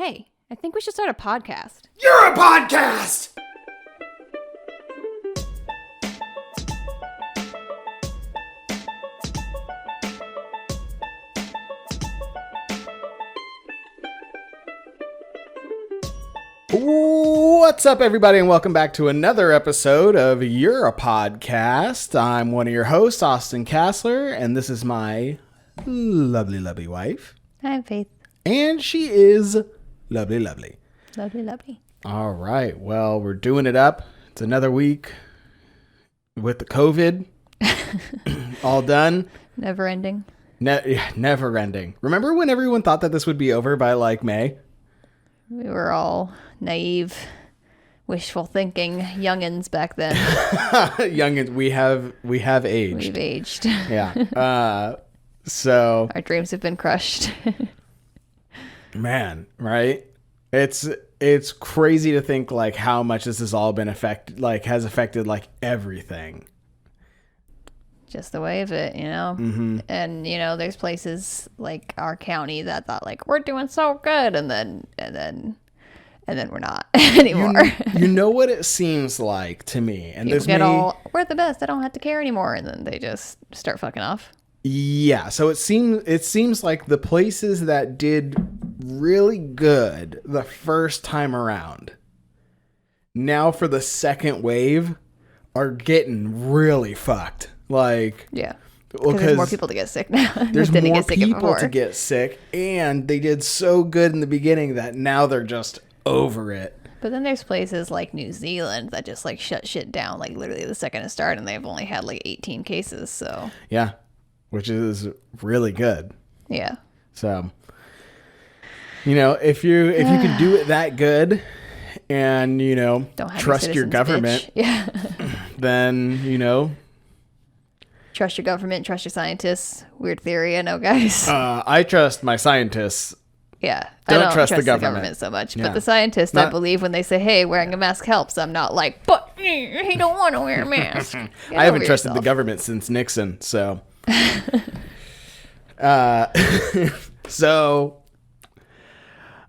Hey, I think we should start a podcast. You're a podcast! What's up, everybody, and welcome back to another episode of You're a Podcast. I'm one of your hosts, Austin Kassler, and this is my lovely wife. I'm Faith. And she is lovely. Lovely. All right. Well, we're doing it up. It's another week with the COVID. All done. Never ending. Never ending. Remember when everyone thought that this would be over by like May? We were all naive, wishful thinking youngins back then. Youngins, we have aged. We've aged. Yeah. So Our dreams have been crushed. man, right? It's crazy to think like how much this has all been has affected like everything. Just the way of it, you know? Mm-hmm. And, you know, there's places like our county that thought like, we're doing so good. And then we're not anymore. You know what it seems like to me? And People we're the best. I don't have to care anymore. And then they just start fucking off. Yeah. So it seems like the places that did really good the first time around, now for the second wave, are getting really fucked. Like, yeah, because there's more people to get sick now. There's more people to get sick, and they did so good in the beginning that now they're just over it. But then there's places like New Zealand that just like shut shit down like literally the second it started, and they've only had like 18 cases. So yeah, which is really good. Yeah. So, you know, if you can do it that good, and you know, trust your government, yeah, then you know. Trust your government, trust your scientists. Weird theory, I know, guys. I trust my scientists. Yeah. I don't I don't trust the government so much. Yeah. But the scientists, I believe, when they say, hey, wearing a mask helps, I'm not like, but he don't want to wear a mask. I haven't trusted the government since Nixon, so.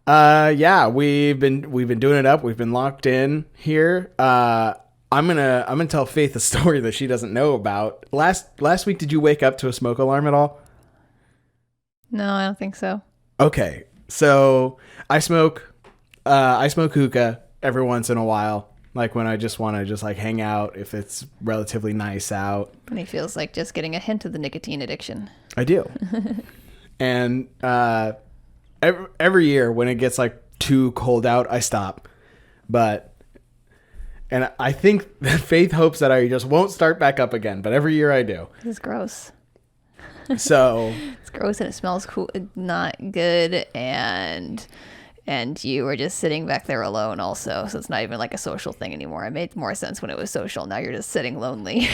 Yeah, we've been doing it up. We've been locked in here. I'm gonna tell Faith a story that she doesn't know about. Last week, did you wake up to a smoke alarm at all? No, I don't think so. Okay, so I smoke hookah every once in a while, like when I just want to like hang out if it's relatively nice out. And he feels like just getting a hint of the nicotine addiction. I do, and every year when it gets like too cold out, I stop, And I think that Faith hopes that I just won't start back up again, but every year I do. This is gross. So it's gross and it smells cool, not good, and you were just sitting back there alone also, so it's not even like a social thing anymore. It made more sense when it was social. Now you're just sitting lonely.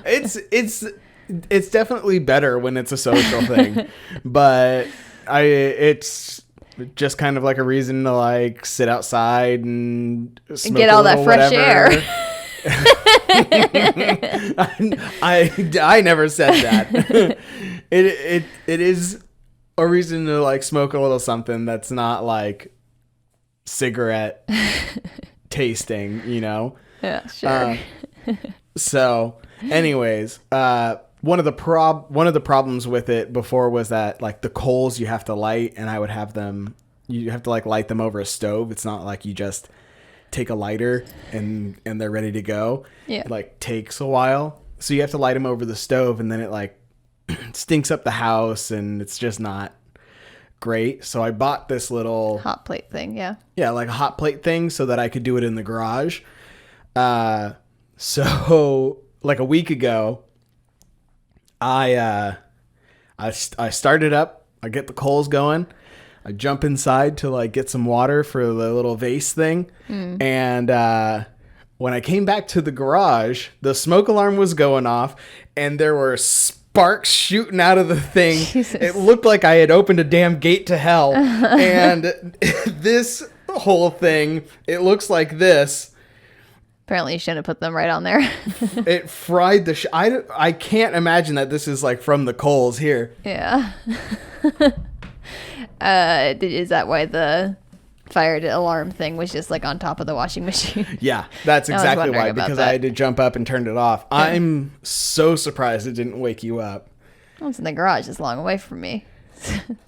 It's definitely better when it's a social thing, but it's just kind of like a reason to like sit outside and smoke get all that fresh air. I never said that. It is a reason to like smoke a little something that's not like cigarette tasting, you know? Yeah, sure. So anyways, one of the problems with it before was that like the coals you have to light, and you have to like light them over a stove. It's not like you just take a lighter and they're ready to go. Yeah. It like takes a while. So you have to light them over the stove, and then it like stinks up the house, and it's just not great. So I bought this little hot plate thing. Yeah. Yeah. Like a hot plate thing so that I could do it in the garage. So like a week ago, I start it up. I get the coals going. I jump inside to like get some water for the little vase thing. And when I came back to the garage, the smoke alarm was going off, and there were sparks shooting out of the thing. Jesus. It looked like I had opened a damn gate to hell. And this whole thing, it looks like this. Apparently you shouldn't have put them right on there. It fried the I can't imagine that this is like from the coals here. Yeah. Is that why the fire alarm thing was just like on top of the washing machine? Yeah, that's I was exactly wondering why, about because that. I had to jump up and turn it off. I'm so surprised it didn't wake you up. Well, it's in the garage. It's long away from me.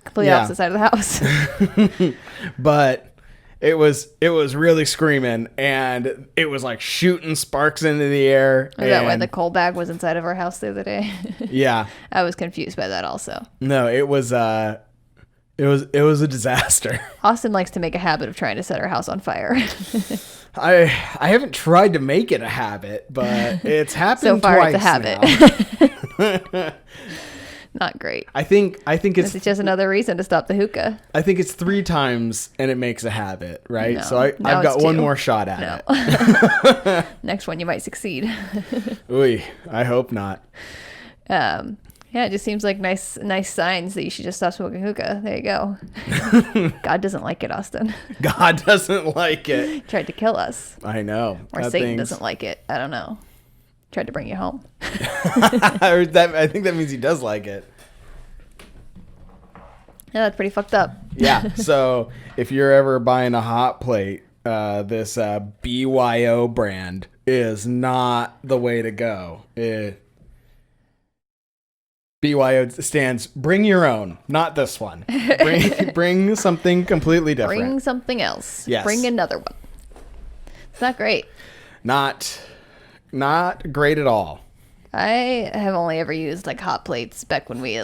Completely Yeah. opposite side of the house. But it was really screaming, and it was like shooting sparks into the air. Was that why the coal bag was inside of our house the other day? Yeah. I was confused by that also. No, it was a disaster. Austin likes to make a habit of trying to set our house on fire. I haven't tried to make it a habit, but it's happened So far, twice it's a habit. now. Not great. I think This is just another reason to stop the hookah. I think it's 3 times and it makes a habit, right? No. So I've Now got it's one 2. more shot at No. it. Next one, you might succeed. Ooh, I hope not. Yeah, it just seems like nice signs that you should just stop smoking hookah. There you go. God doesn't like it, Austin. God doesn't like it. Tried to kill us. I know. Or Satan doesn't like it. I don't know. Tried to bring you home. I think that means he does like it. Yeah, that's pretty fucked up. Yeah. So if you're ever buying a hot plate, this BYO brand is not the way to go. BYO stands bring your own, not this one. Bring something completely different. Bring something else. Yes. Bring another one. It's not great. Not great at all. I have only ever used like hot plates back when we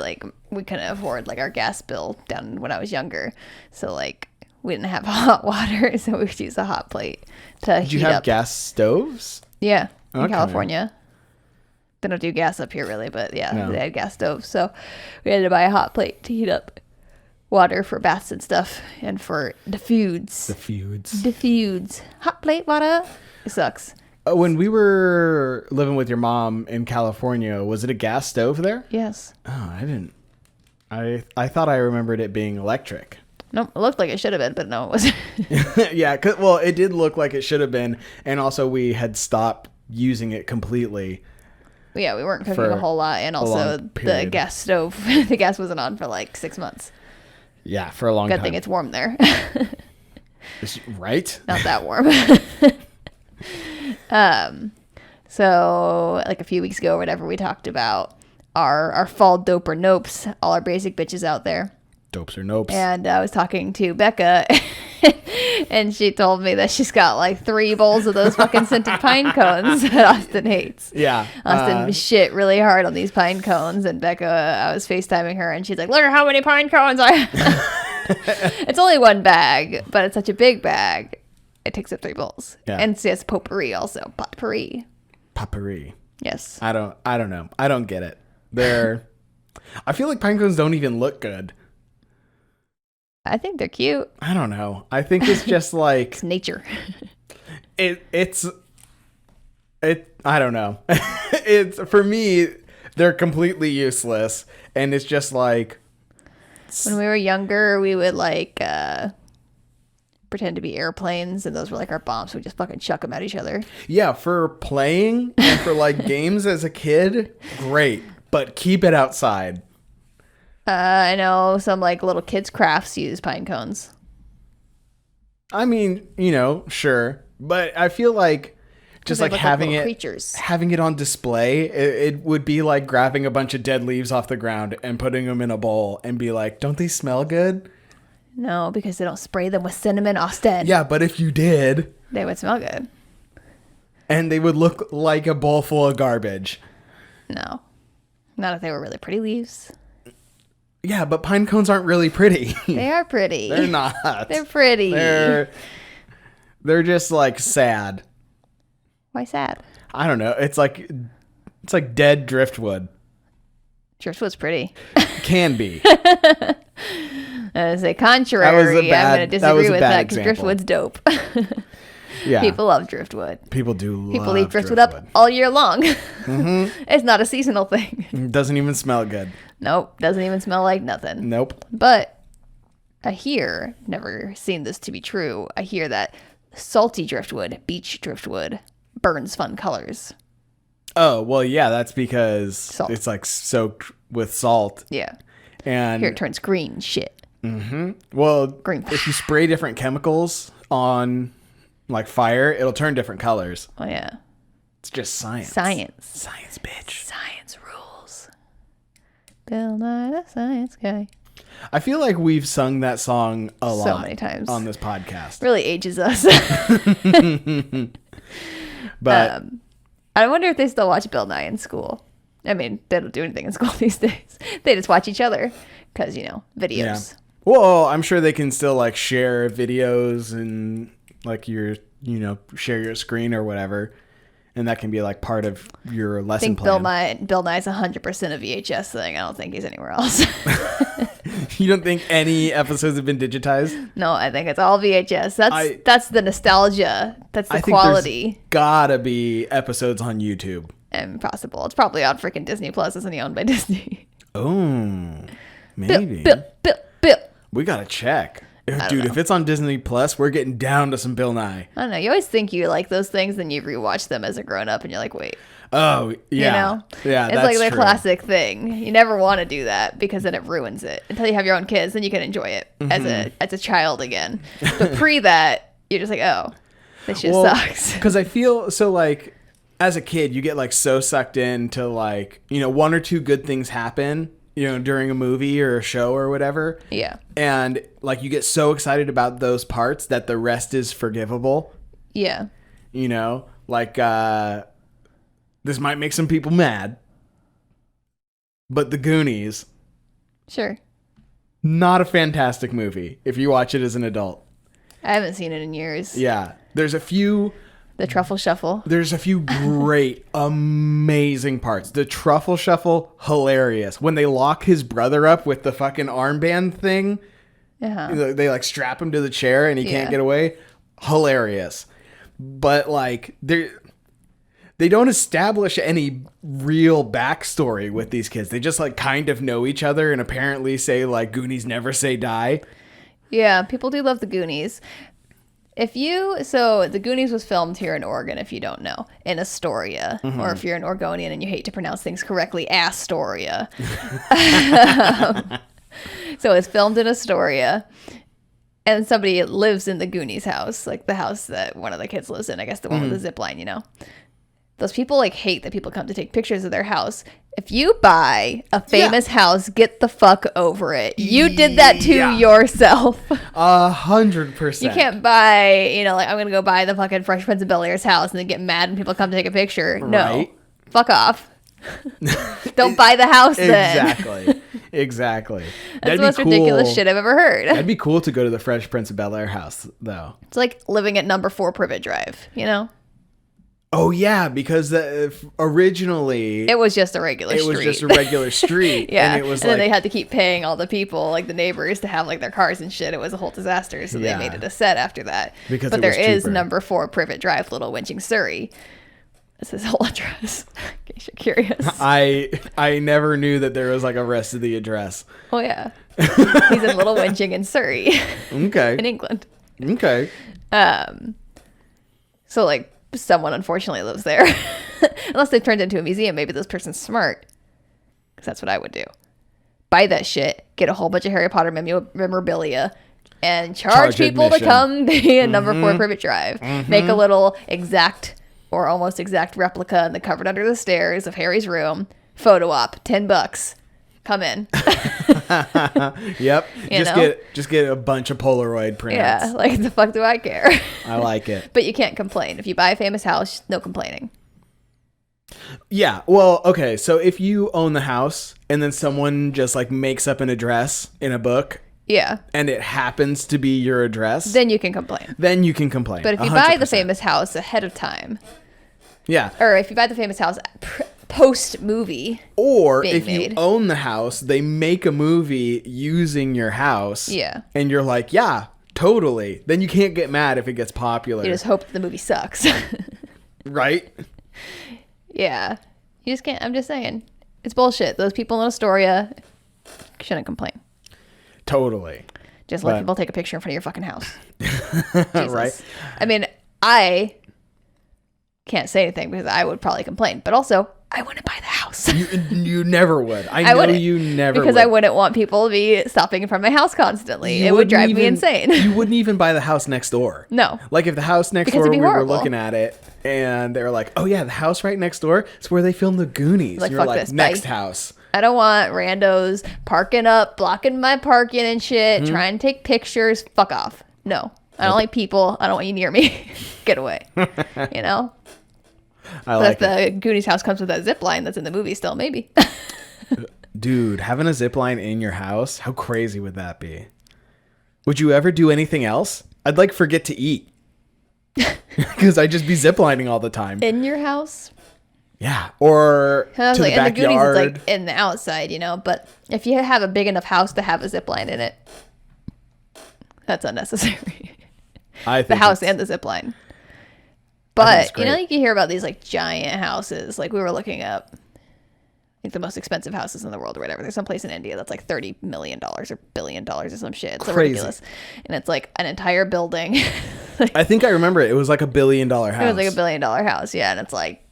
couldn't afford like our gas bill down when I was younger. So like we didn't have hot water, so we would use a hot plate to Did you heat have up. gas stoves? Yeah, in Okay. California. They don't do gas up here really, but yeah, No. they had gas stoves. So we had to buy a hot plate to heat up water for baths and stuff and for the foods. The feuds. The foods. Hot plate water. It sucks. When we were living with your mom in California, was it a gas stove there? Yes. Oh, I didn't. I thought I remembered it being electric. Nope, it looked like it should have been, but no, it wasn't. Yeah, well, it did look like it should have been, and also we had stopped using it completely. Yeah, we weren't cooking For a whole lot, and a also long the period. gas stove, the gas wasn't on for like 6 months. Yeah, for a long Good time. thing it's warm there. Right? Not that warm. So like a few weeks ago or whatever, we talked about our fall dope or nopes, all our basic bitches out there. Dopes or nopes. And I was talking to Becca, and she told me that she's got like 3 bowls of those fucking scented pine cones that Austin hates. Yeah. Austin shit really hard on these pine cones, and Becca, I was FaceTiming her, and she's like, "Look at how many pine cones I have." It's only 1 bag, but it's such a big bag. It takes up 3 bowls. Yeah. And it's potpourri also. Potpourri. Potpourri. Yes. I don't know. I don't get it. I feel like pine cones don't even look good. I think they're cute. I don't know. I think it's just like It's nature. it's I don't know. It's for me they're completely useless, and it's just like When we were younger, we would like pretend to be airplanes, and those were like our bombs. We just fucking chuck them at each other. yeah, for playing and for like games as a kid, great, but keep it outside. I know some like little kids' crafts use pine cones. I mean, sure, but I feel like just They like look having little it creatures. having it on display, it would be like grabbing a bunch of dead leaves off the ground and putting them in a bowl and be like, don't they smell good? No, because they don't spray them with cinnamon, Austin. Yeah, but if you did, They would smell good. and they would look like a bowl full of garbage. No. Not if they were really pretty leaves. Yeah, but pine cones aren't really pretty. They are pretty. They're not. They're pretty. They're just like sad. Why sad? I don't know. It's like dead driftwood. Driftwood's pretty. Can be. As a contrary, That was a I'm bad- going to that was disagree a with bad that because example. driftwood's dope. Yeah. People love driftwood. People do love People leave driftwood up all year long. It's not a seasonal thing. It doesn't even smell good. Nope. Doesn't even smell like nothing. Nope. But I hear, never seen this to be true, I hear that salty driftwood, beach driftwood, burns fun colors. Oh, well, yeah, that's because Salt. it's like soaked with salt. Yeah. And Here it turns green shit. Well, Green. if you spray different chemicals on like fire, it'll turn different colors. Oh yeah. It's just science. Science, bitch. Science rules. Bill Nye the Science Guy. I feel like we've sung that song a lot. So many times. On this podcast. Really ages us. But I wonder if they still watch Bill Nye in school. I mean, they don't do anything in school these days. They just watch each other because, videos. yeah. Well, I'm sure they can still like share videos and like share your screen or whatever. And that can be like part of your lesson I think plan. Bill Nye's 100% a VHS thing. I don't think he's anywhere else. You don't think any episodes have been digitized? No, I think it's all VHS. That's the nostalgia. That's the quality. There's gotta be episodes on YouTube. Impossible. It's probably on freaking Disney Plus. Isn't he owned by Disney? Oh, maybe. Bill. We gotta check. Dude, if it's on Disney Plus, we're getting down to some Bill Nye. I don't know. You always think you like those things, then you rewatch them as a grown up, and you're like, wait. Oh, yeah. Yeah, it's that's like the true. classic thing. You never want to do that because then it ruins it. Until you have your own kids, then you can enjoy it as a child again. But pre that, you're just like, oh, this shit sucks. Because I feel so like as a kid, you get like so sucked into like one or two good things happen. During a movie or a show or whatever. Yeah. And like you get so excited about those parts that the rest is forgivable. Yeah. Like this might make some people mad. But The Goonies. Sure. Not a fantastic movie if you watch it as an adult. I haven't seen it in years. Yeah. There's a few... The Truffle Shuffle. There's a few great, amazing parts. The Truffle Shuffle, hilarious. When they lock his brother up with the fucking armband thing, they like strap him to the chair and he can't get away. Hilarious. But like they don't establish any real backstory with these kids. They just like kind of know each other and apparently say like Goonies never say die. Yeah, people do love the Goonies. So the Goonies was filmed here in Oregon, if you don't know, in Astoria, or if you're an Oregonian and you hate to pronounce things correctly, Astoria. So it's filmed in Astoria, and somebody lives in the Goonies house, like the house that one of the kids lives in, I guess the one with the zip line, Those people like hate that people come to take pictures of their house. If you buy a famous house, get the fuck over it. You did that to yourself. 100%. You can't buy, like I'm going to go buy the fucking Fresh Prince of Bel-Air's house and then get mad when people come to take a picture. No. Right. Fuck off. Don't buy the house then. Exactly. That's the most ridiculous shit I've ever heard. That'd be cool to go to the Fresh Prince of Bel-Air house, though. It's like living at number 4 Privet Drive, Oh, yeah, because originally... It was just a regular street. It was just a regular street. Yeah, And it was then they had to keep paying all the people, like the neighbors, to have like their cars and shit. It was a whole disaster, so they made it a set after that. But there is number 4 Privet Drive, Little Winching, Surrey. That's his whole address, in case you're curious. I never knew that there was like a rest of the address. Oh, yeah. He's in Little Winching in Surrey. Okay. In England. Okay. So like... someone unfortunately lives there. Unless they've turned it into a museum. Maybe this person's smart, because that's what I would do. Buy that shit, get a whole bunch of Harry Potter memorabilia, and charge people admission. to come be in number 4 Privet Drive. Make a little exact or almost exact replica in the cupboard under the stairs of Harry's room. Photo op, $10. Come in. Yep. Just get a bunch of Polaroid prints. Yeah, like the fuck do I care? I like it. But you can't complain. If you buy a famous house, no complaining. Yeah. Well, okay. So if you own the house and then someone just like makes up an address in a book. Yeah. And it happens to be your address. Then you can complain. But if you buy the famous house ahead of time. Yeah. Or if you buy the famous house post movie. Or if you own the house, they make a movie using your house. Yeah. And you're like, yeah, totally. Then you can't get mad if it gets popular. You just hope the movie sucks. Right? Yeah. You just can't. I'm just saying. It's bullshit. Those people in Astoria shouldn't complain. Totally. Just let people take a picture in front of your fucking house. Right? I mean, I can't say anything because I would probably complain. But also, I want to buy the house. house. You never would. I know wouldn't, you never because would. I wouldn't want people to be stopping in front of my house constantly. It would wouldn't drive me even- insane. You wouldn't even buy the house next door. No. Like if the house next Because door, it'd be we were horrible. looking at it and they were like, oh yeah, the house right next door, it's where they filmed the Goonies. Like, You're fuck like, this, next bye. house. I don't want randos parking up, blocking my parking and shit, trying to take pictures. Fuck off. No. I don't like people. I don't want you near me. Get away. You know? I like But it. if the Goonies house comes with that zip line that's in the movie still, maybe. Dude, having a zip line in your house, how crazy would that be? Would you ever do anything else? I'd like forget to eat. Because I'd just be ziplining all the time. In your house? Yeah. Or I was to like, the in the Goonies, backyard. it's like in the outside, you know? But if you have a big enough house to have a zip line in it, that's unnecessary. I think The house it's- and the zip line. it's But, you know, great. you can hear about these like giant houses. Like we were looking up, I think the most expensive houses in the world or whatever. There's some place in India that's like $30 million or $1 billion or some shit. It's so Crazy. ridiculous. And it's like an entire building. I think I remember it. It was like $1 billion house. It was like $1 billion house, yeah, and it's like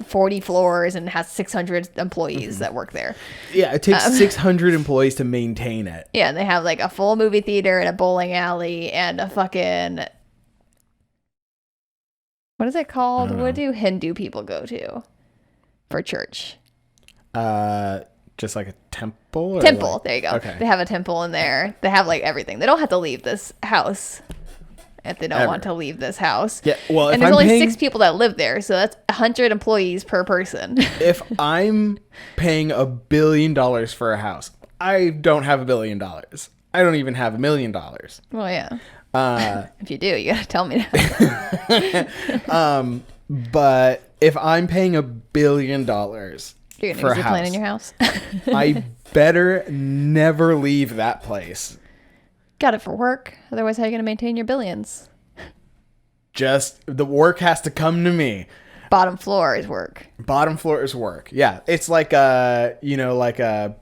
40 floors and has 600 employees that work there. Yeah, it takes 600 employees to maintain it. Yeah, and they have like a full movie theater and a bowling alley and a fucking, what is it called? What do Hindu people go to for church? Just like a temple? Or Temple. like- There you go. Okay. They have a temple in there. They have like everything. They don't have to leave this house if they don't Ever. want to leave this house. Yeah, well, if and there's I'm only paying- 6 people that live there, so that's 100 employees per person. If I'm paying $1 billion for a house, I don't have $1 billion. I don't even have $1 million. Well, yeah. Uh, If you do, you gotta tell me that. but if I'm paying $1 billion You're for gonna a use a plane house, in your house. I better never leave that place. Got it for work. Otherwise, how are you gonna maintain your billions? Just the work has to come to me. Bottom floor is work. Bottom floor is work. Yeah, it's like like a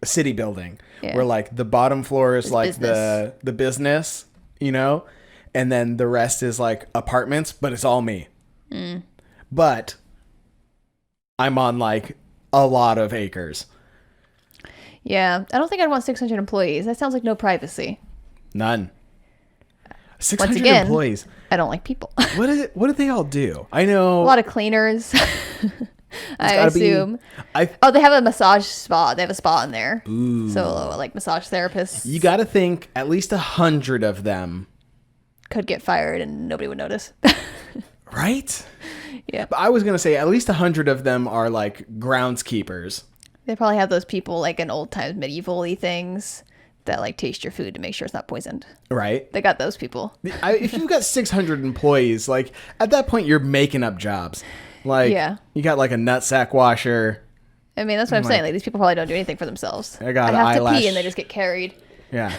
city building Yeah. where like the bottom floor is It's like business. the business, and then the rest is like apartments, but it's all me. But I'm on like a lot of acres. Yeah, I don't think I'd want 600 employees. That sounds like no privacy. None. 600 again, employees. I don't like people. What is it? What do they all do? I know A lot of cleaners. I gotta be- assume. I Oh, they have a massage spa. They have a spa in there. So like massage therapists you got to think at least 100 of them, could get fired and nobody would notice. right? Yeah. But I was gonna say at least 100 of them are like groundskeepers. They probably have those people like in old times medieval-y things that like taste your food to make sure it's not poisoned. Right. They got those people. If you've got 600 employees, like at that point, you're making up jobs. Like, Yeah. you got like a nutsack washer. I mean, that's what I'm saying. Like these people probably don't do anything for themselves. I got I have to eyelash. pee and they just get carried. Yeah.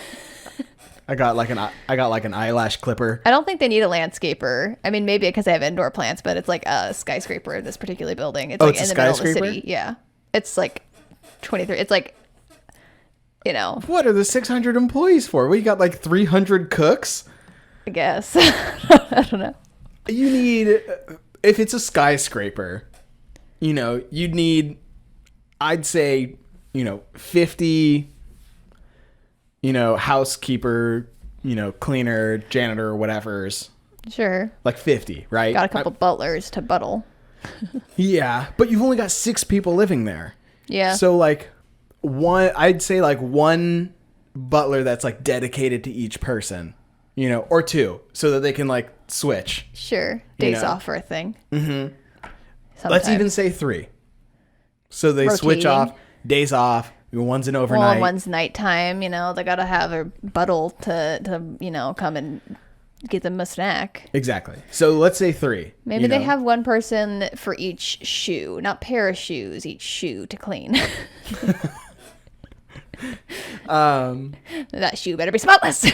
I got like an eyelash clipper. I don't think they need a landscaper. I mean, maybe because they have indoor plants, but it's like a skyscraper in this particular building. It's Oh, like it's in a the middle of the skyscraper? city. Yeah. It's like 23. It's like, What are the 600 employees for? We got like 300 cooks. I guess. I don't know. You need, if it's a skyscraper, you'd need, I'd say, 50, housekeeper, cleaner, janitor, whatever's. Sure. Like 50, right? Got a couple butlers to buttle. Yeah, but you've only got 6 people living there. Yeah. So like I'd say like one butler that's like dedicated to each person, or 2, so that they can like switch. Sure. Days know. off for a thing. Let's even say 3. So they switch Rotating. off, days off, one's an overnight. Well, one's nighttime, they gotta have a buttle to come and get them a snack. Exactly. So let's say 3. Maybe they have one person for each shoe, not pair of shoes, each shoe to clean. That shoe better be spotless.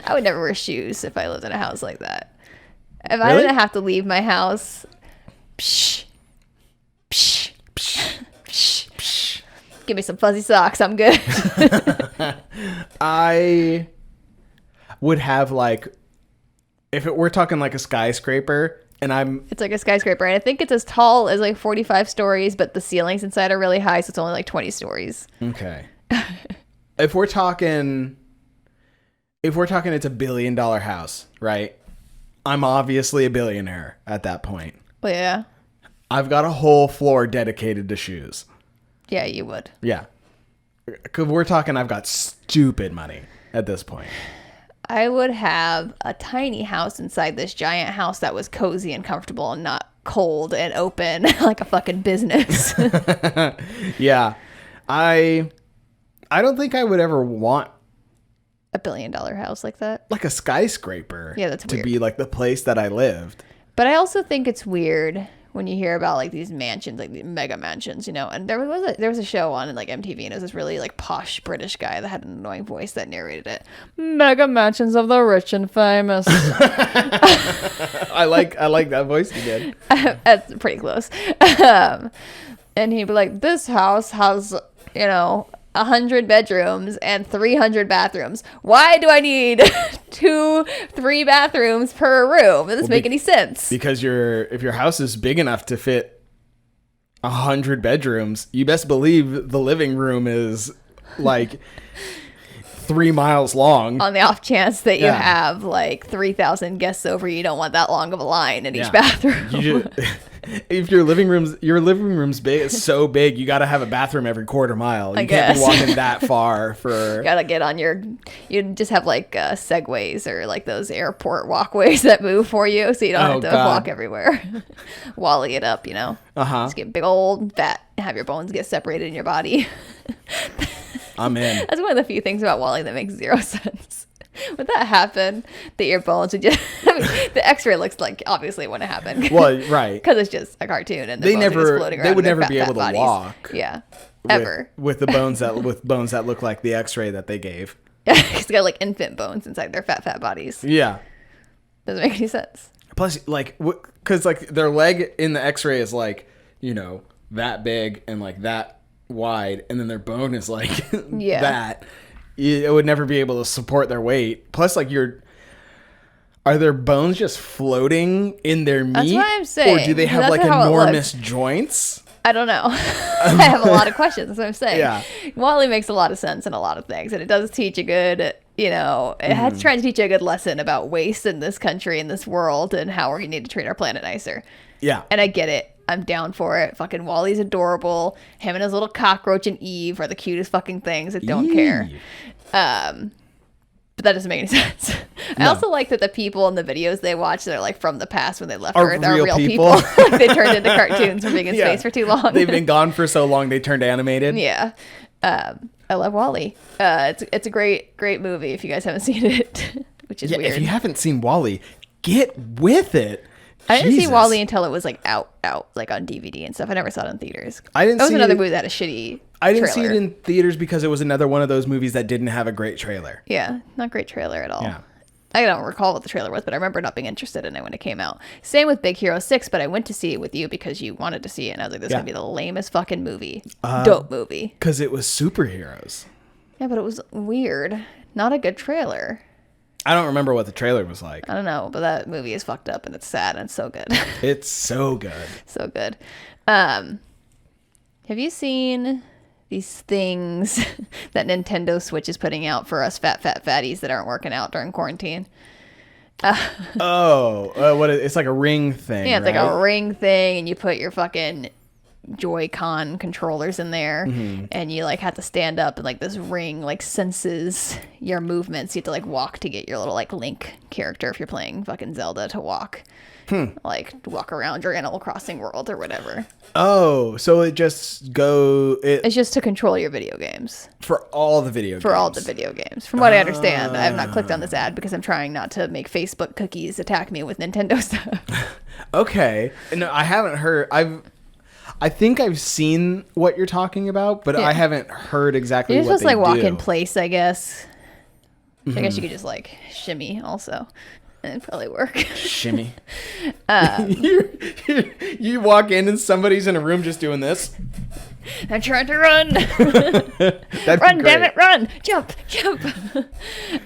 I would never wear shoes if I lived in a house like that. If I Really? didn't have to leave my house, psh, psh, psh, psh, psh. Give me some fuzzy socks. I'm good. I would have like, if we're talking like a skyscraper, And It's like a skyscraper, and I think it's as tall as like 45 stories, but the ceilings inside are really high, so it's only like 20 stories. Okay. If we're talking it's $1 billion house, right? I'm obviously a billionaire at that point. Well, yeah. I've got a whole floor dedicated to shoes. Yeah, you would. Yeah. 'Cause we're talking I've got stupid money at this point. I would have a tiny house inside this giant house that was cozy and comfortable and not cold and open like a fucking business. Yeah. I don't think I would ever want $1 billion house like that. like a skyscraper. Yeah, that's to weird. be like the place that I lived. But I also think it's weird when you hear about like these mansions, like these mega mansions, you know. And there was a show on like MTV, and it was this really like posh British guy that had an annoying voice that narrated it. Mega mansions of the rich and famous. I like that voice you did. That's pretty close. And he'd be like, "This house has, 100 bedrooms and 300 bathrooms. Why do I need 3 bathrooms per room? Does this make any sense?" Because if your house is big enough to fit 100 bedrooms, you best believe the living room is like 3 miles long. On the off chance that you have like 3,000 guests over, you don't want that long of a line in each bathroom. If your living room's big, it's so big, you got to have a bathroom every quarter mile. You can't be walking that far for. Gotta get on you just have like segways or like those airport walkways that move for you, so you don't have to walk everywhere. Wally it up, Just get big old fat, have your bones get separated in your body. I'm in. That's one of the few things about Wally that makes zero sense. Would that happen? That your bones would just... the X-ray looks like obviously it wouldn't happen. Well, right. Because it's just a cartoon and the bones are just floating around. They would never fat, be able to bodies. walk. Yeah. Ever. With the bones that look like the X-ray that they gave. Yeah, he's got like infant bones inside their fat bodies. Yeah. Doesn't make any sense. Plus, like, because like their leg in the X-ray is like, that big and like that wide, and then their bone is like that. It would never be able to support their weight. Plus, like, are their bones just floating in their meat? That's what I'm saying. Or do they have like enormous joints? I don't know. I have a lot of questions. That's what I'm saying. Yeah. Wally makes a lot of sense in a lot of things, and it does teach a good, it's trying to teach you a good lesson about waste in this country, in this world, and how we need to treat our planet nicer. Yeah. And I get it. I'm down for it. Fucking Wally's adorable. Him and his little cockroach and Eve are the cutest fucking things. I don't care. But that doesn't make any sense. No. I also like that the people in the videos they watch that are like from the past when they left Earth are real people. Like they turned into cartoons for being in space for too long. They've been gone for so long they turned animated. Yeah. I love Wally. It's a great movie if you guys haven't seen it, which is weird. If you haven't seen Wally, get with it. I didn't see Wally until it was like out like on DVD and stuff. I never saw it in theaters. It was another movie that had a shitty I didn't see it in theaters because it was another one of those movies that didn't have a great trailer. Yeah, not great trailer at all. Yeah. I don't recall what the trailer was, but I remember not being interested in it when it came out. Same with Big Hero 6, but I went to see it with you because you wanted to see it, and I was like, this is going to be the lamest fucking movie. Dope movie. Because it was superheroes. Yeah, but it was weird. Not a good trailer. I don't remember what the trailer was like. I don't know, but that movie is fucked up, and it's sad, and it's so good. It's so good. So good. Have you seen these things that Nintendo Switch is putting out for us fatties that aren't working out during quarantine? It's like a ring thing. Yeah, it's like a ring thing, and you put your fucking Joy-Con controllers in there, and you like have to stand up, and like this ring like senses your movements. You have to like walk to get your little like Link character if you're playing fucking Zelda to walk. Like walk around your Animal Crossing world or whatever. Oh, so it's just to control your video games. For all the video games. For all the video games. From what I understand. I have not clicked on this ad because I'm trying not to make Facebook cookies attack me with Nintendo stuff. Okay. No, I haven't heard. I think I've seen what you're talking about, but I haven't heard exactly what they do. You're supposed to like walk in place, I guess. I guess you could just like shimmy also. And it'd probably work. Shimmy. You walk in and somebody's in a room just doing this. I'm trying to run. Run, damn it, run. Jump.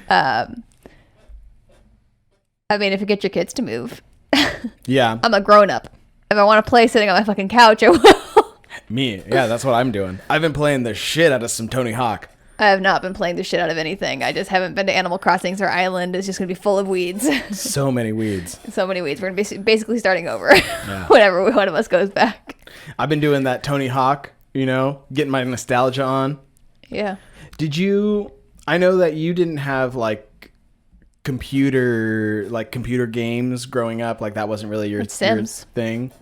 I mean, if you get your kids to move. Yeah. I'm a grown up. If I want to play sitting on my fucking couch, I will. Me. Yeah, that's what I'm doing. I've been playing the shit out of some Tony Hawk. I have not been playing the shit out of anything. I just haven't been to Animal Crossings. Our island is just going to be full of weeds. So many weeds. So many weeds. We're going to be basically starting over whenever one of us goes back. I've been doing that Tony Hawk, getting my nostalgia on. Yeah. Did you... I know that you didn't have, computer games growing up. Like, that wasn't really your thing.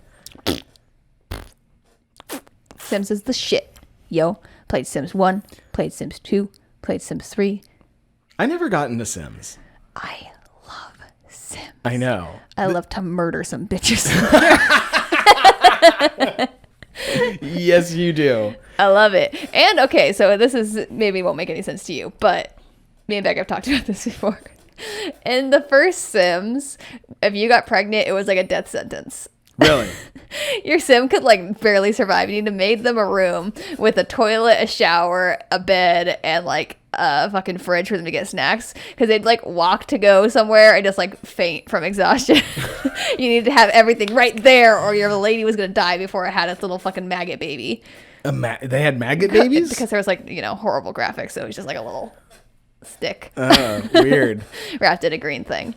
Sims is the shit. Yo. Played Sims 1, played Sims 2, played Sims 3. I never got into Sims. I love Sims. I know. I love to murder some bitches. Yes, you do. I love it. And okay, so this is maybe won't make any sense to you, but me and Beck have talked about this before. In the first Sims, if you got pregnant, it was like a death sentence. Really? Your sim could barely survive. You need to make them a room with a toilet, a shower, a bed, and a fucking fridge for them to get snacks, because they'd walk to go somewhere and just faint from exhaustion. You need to have everything right there, or your lady was gonna die before it had its little fucking maggot baby. They had maggot babies? Because there was horrible graphics, so it was just a little stick. Oh, weird. Wrapped in a green thing.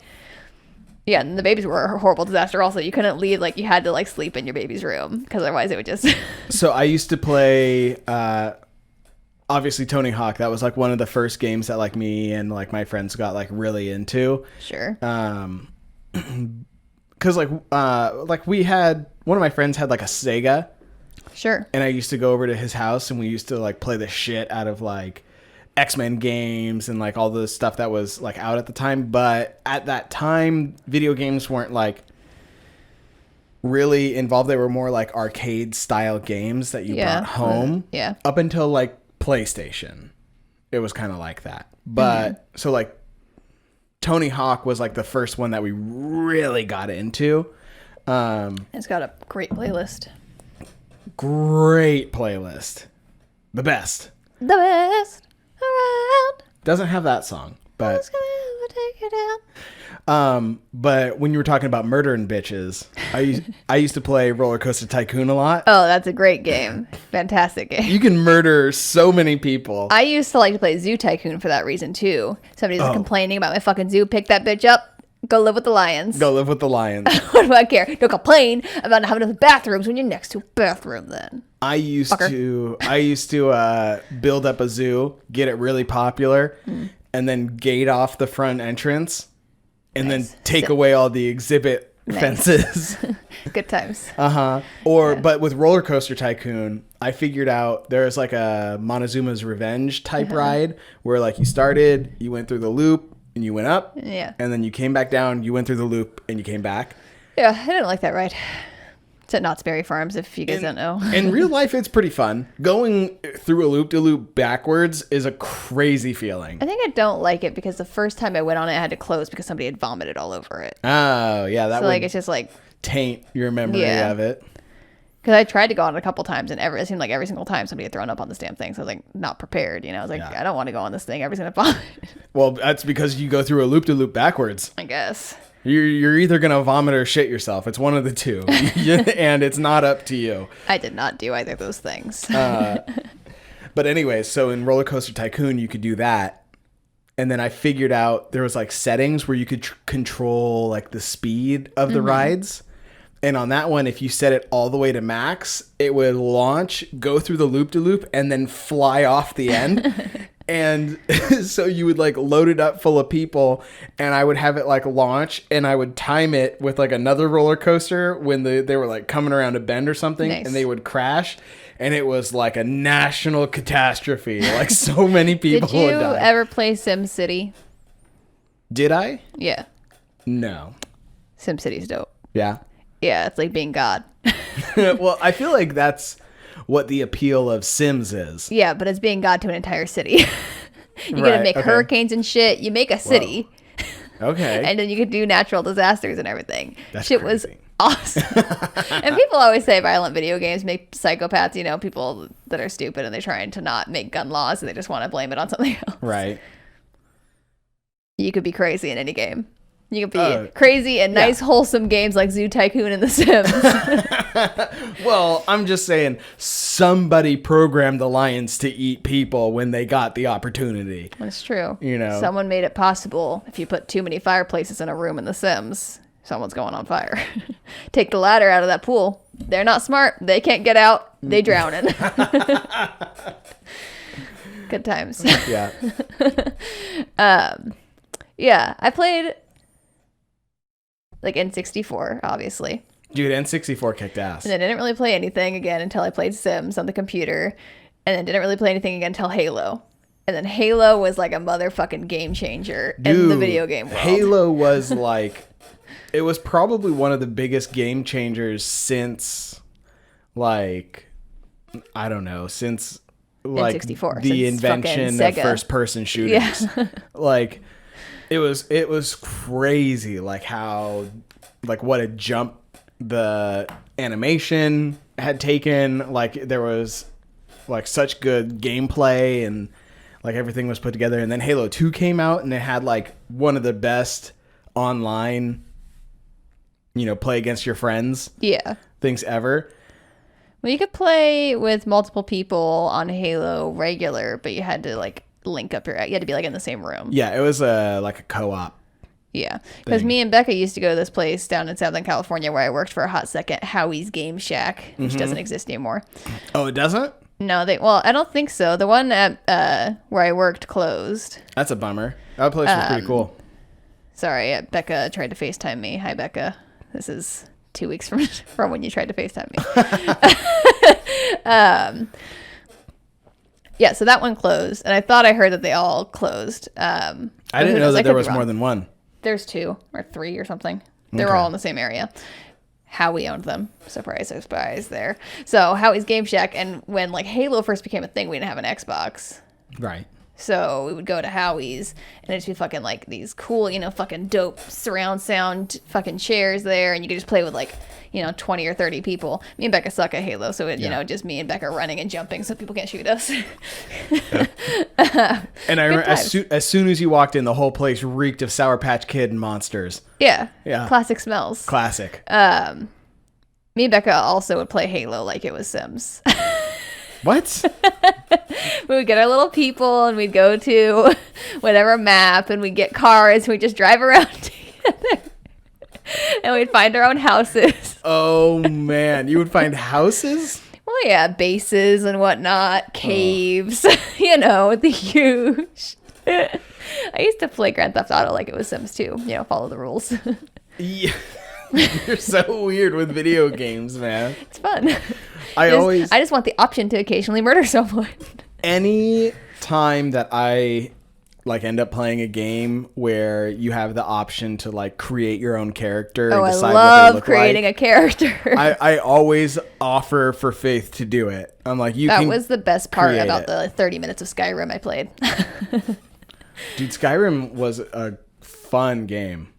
Yeah, and the babies were a horrible disaster also. You couldn't leave, you had to sleep in your baby's room, because otherwise it would just... So I used to play, obviously Tony Hawk. That was one of the first games that me and my friends got really into. Sure. Because we had, one of my friends had a Sega. Sure. And I used to go over to his house and we used to play the shit out of X-Men games and all the stuff that was out at the time. But at that time, video games weren't really involved. They were more arcade style games that you brought home. Yeah. Up until PlayStation, it was kind of like that. But so Tony Hawk was the first one that we really got into. It's got a great playlist. Great playlist. The best. The best around. Doesn't have that song, but Who's gonna take you down? But when you were talking about murdering bitches, I used to play Roller Coaster Tycoon a lot. Oh, that's a great game. Fantastic game. You can murder so many people. I used to like to play Zoo Tycoon for that reason too. Somebody's complaining about my fucking zoo. Pick that bitch up. Go live with the lions. Go live with the lions. What do I care? Don't complain about not having enough bathrooms when you're next to a bathroom then. I used to build up a zoo, get it really popular, and then gate off the front entrance, and then take away all the exhibit fences. Good times. But with Roller Coaster Tycoon, I figured out there's a Montezuma's Revenge type ride where you started, you went through the loop, and you went up. Yeah. And then you came back down, you went through the loop, and you came back. Yeah, I didn't like that ride. It's at Knott's Berry Farms, if you guys don't know. In real life, it's pretty fun. Going through a loop-de-loop backwards is a crazy feeling. I think I don't like it because the first time I went on it, I had to close because somebody had vomited all over it. Oh, yeah. That would it's just taint your memory of it. Because I tried to go on it a couple times, and it seemed like every single time somebody had thrown up on this damn thing. So I was not prepared. I was I don't want to go on this thing. Everybody's going to vomit. Well, that's because you go through a loop-de-loop backwards. I guess. You're either going to vomit or shit yourself. It's one of the two. And it's not up to you. I did not do either of those things. But anyway, so in Roller Coaster Tycoon, you could do that. And then I figured out there was settings where you could control the speed of the rides. And on that one, if you set it all the way to max, it would launch, go through the loop-de-loop, and then fly off the end. And so you would load it up full of people, and I would have it launch, and I would time it with another roller coaster when they were coming around a bend or something, and they would crash. And it was a national catastrophe. So many people would die. Did you ever play SimCity? Did I? Yeah. No. SimCity's dope. Yeah. Yeah, it's like being God. Well, I feel like that's what the appeal of Sims is. Yeah, but it's being God to an entire city. You're going to make hurricanes and shit. You make a city. Whoa. Okay. And then you could do natural disasters and everything. That's shit crazy. Was awesome. And people always say violent video games make psychopaths, people that are stupid and they're trying to not make gun laws and they just want to blame it on something else. Right. You could be crazy in any game. You could be crazy and nice, wholesome games like Zoo Tycoon and The Sims. Well, I'm just saying somebody programmed the lions to eat people when they got the opportunity. That's true. You know, someone made it possible. If you put too many fireplaces in a room in The Sims, someone's going on fire. Take the ladder out of that pool. They're not smart. They can't get out. They drown in. Good times. Yeah. Yeah, I played like N64, obviously. Dude, N64 kicked ass. And I didn't really play anything again until I played Sims on the computer. And then didn't really play anything again until Halo. And then Halo was like a motherfucking game changer in the video game world. Halo was like, it was probably one of the biggest game changers since, like, I don't know, since like N64, the since invention fucking of first person shooters. Yeah. Like, it was crazy, like how, like what a jump the animation had taken. Like there was like such good gameplay and like everything was put together. And then Halo 2 came out and it had like one of the best online, you know, play against your friends things ever. Well, you could play with multiple people on Halo regular, but you had to like link up you had to be like in the same room. Yeah, it was like a co-op. Yeah, because me and Becca used to go to this place down in Southern California where I worked for a hot second, Howie's Game Shack, which doesn't exist anymore. Oh, it doesn't? No, I don't think so. The one at where I worked closed. That's a bummer. That place was pretty cool. Sorry, Becca tried to FaceTime me. Hi, Becca. This is 2 weeks from when you tried to FaceTime me. Yeah, so that one closed, and I thought I heard that they all closed. I didn't know that there was more than one. There's 2 or 3 or something. They were all in the same area. Howie owned them. Surprise, surprise there. So Howie's Game Shack, and when like Halo first became a thing, we didn't have an Xbox. Right. So we would go to Howie's, and it'd be fucking like these cool, you know, fucking dope surround sound fucking chairs there, and you could just play with like, you know, 20 or 30 people. Me and Becca suck at Halo, so it, you know, just me and Becca running and jumping so people can't shoot us. And I remember as soon as you walked in, the whole place reeked of Sour Patch Kid and monsters. Yeah. Yeah. Classic smells. Classic. Me and Becca also would play Halo like it was Sims. What? We would get our little people and we'd go to whatever map and we'd get cars and we'd just drive around together. And we'd find our own houses. Oh, man. You would find houses? Well, yeah, bases and whatnot, caves, you know, the huge. I used to play Grand Theft Auto like it was Sims 2, you know, follow the rules. Yeah. You're so weird with video games, man. It's fun. I just want the option to occasionally murder someone. Any time that I like end up playing a game where you have the option to like create your own character and decide I what love they look creating like, a character. I always offer for Faith to do it. I'm like, that was the best part about the 30 minutes of Skyrim I played. Dude, Skyrim was a fun game.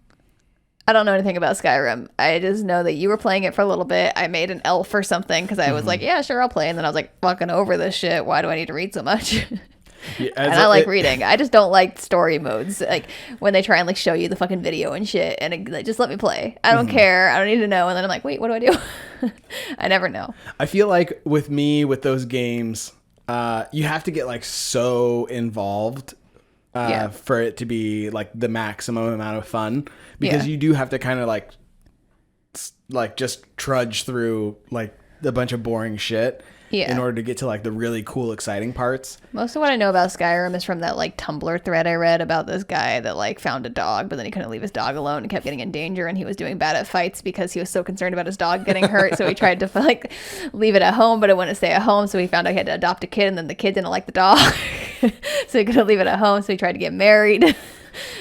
I don't know anything about Skyrim. I just know that you were playing it for a little bit. I made an elf or something because I was like, yeah, sure, I'll play. And then I was like, fucking over this shit. Why do I need to read so much? Yeah, and I like reading. I just don't like story modes. Like when they try and like show you the fucking video and shit and like, just let me play. I don't care. I don't need to know. And then I'm like, wait, what do I do? I never know. I feel like with those games, you have to get like so involved for it to be like the maximum amount of fun, because you do have to kind of like just trudge through like a bunch of boring shit in order to get to like the really cool, exciting parts. Most of what I know about Skyrim is from that like Tumblr thread I read about this guy that like found a dog, but then he couldn't leave his dog alone and kept getting in danger, and he was doing bad at fights because he was so concerned about his dog getting hurt. So he tried to like leave it at home, but it wouldn't stay at home. So he found out he had to adopt a kid, and then the kid didn't like the dog. So he couldn't leave it at home. So he tried to get married.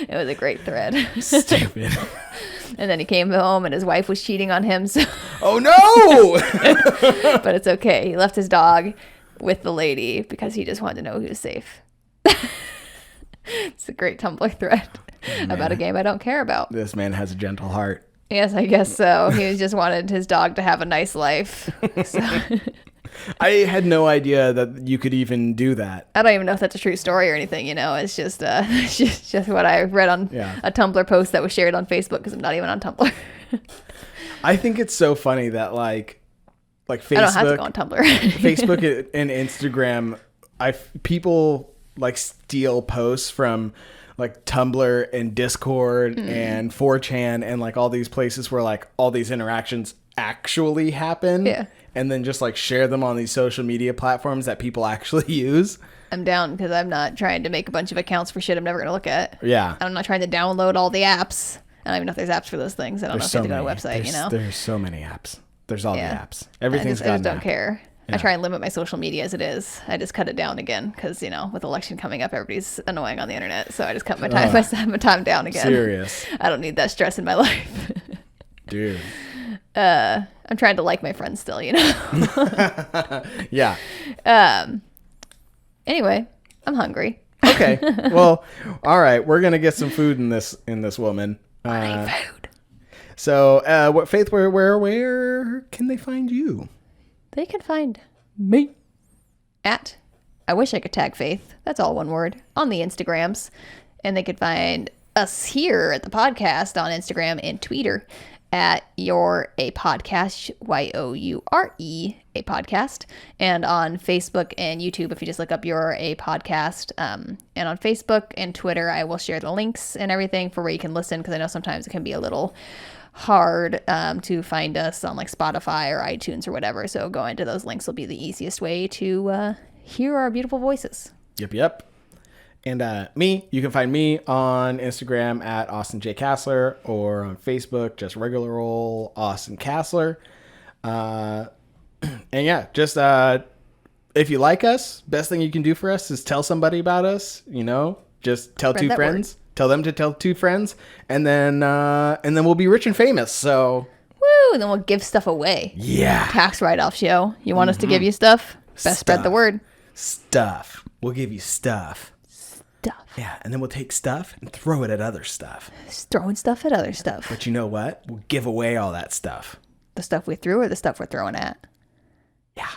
It was a great thread. Stupid. And then he came home and his wife was cheating on him. So oh no! But it's okay. He left his dog with the lady because he just wanted to know he was safe. It's a great Tumblr thread about a game I don't care about. This man has a gentle heart. Yes, I guess so. He just wanted his dog to have a nice life. So. I had no idea that you could even do that. I don't even know if that's a true story or anything, it's just it's just what I read on a Tumblr post that was shared on Facebook, because I'm not even on Tumblr. I think it's so funny that like Facebook, I don't have to go on Tumblr. Facebook and Instagram, people like steal posts from like Tumblr and Discord and 4chan and like all these places where like all these interactions actually happen. Yeah. And then just like share them on these social media platforms that people actually use. I'm down, because I'm not trying to make a bunch of accounts for shit I'm never going to look at. Yeah. I'm not trying to download all the apps. I don't even know if there's apps for those things. I don't know if you have to go to a website, There's so many apps. There's all the apps. Everything's got I an just don't app. care. Yeah. I try and limit my social media as it is. I just cut it down again because, with election coming up, everybody's annoying on the internet. So I just cut my time down again. Serious. I don't need that stress in my life. Dude. I'm trying to like my friends still, Yeah. Anyway, I'm hungry. Okay. Well, all right. We're gonna get some food in this woman. I need food. So, what Faith? Where can they find you? They can find me at I wish I could tag Faith. That's all one word on the Instagrams, and they could find us here at the podcast on Instagram and Twitter at You're a Podcast, YOURE a podcast, and on Facebook and YouTube if you just look up You're a Podcast. And on Facebook and Twitter I will share the links and everything for where you can listen, because I know sometimes it can be a little hard to find us on like Spotify or iTunes or whatever. So going to those links will be the easiest way to hear our beautiful voices. Yep. And you can find me on Instagram at Austin J. Castler, or on Facebook, just regular old Austin Castler. And yeah, just if you like us, best thing you can do for us is tell somebody about us. Just tell two friends. Tell them to tell two friends, and then we'll be rich and famous. So woo, and then we'll give stuff away. Yeah. Tax write-off show. You want us to give you stuff? Best spread the word. Stuff. We'll give you stuff. Stuff. Yeah, and then we'll take stuff and throw it at other stuff. Just throwing stuff at other stuff. But you know what? We'll give away all that stuff. The stuff we threw or the stuff we're throwing at? Yeah.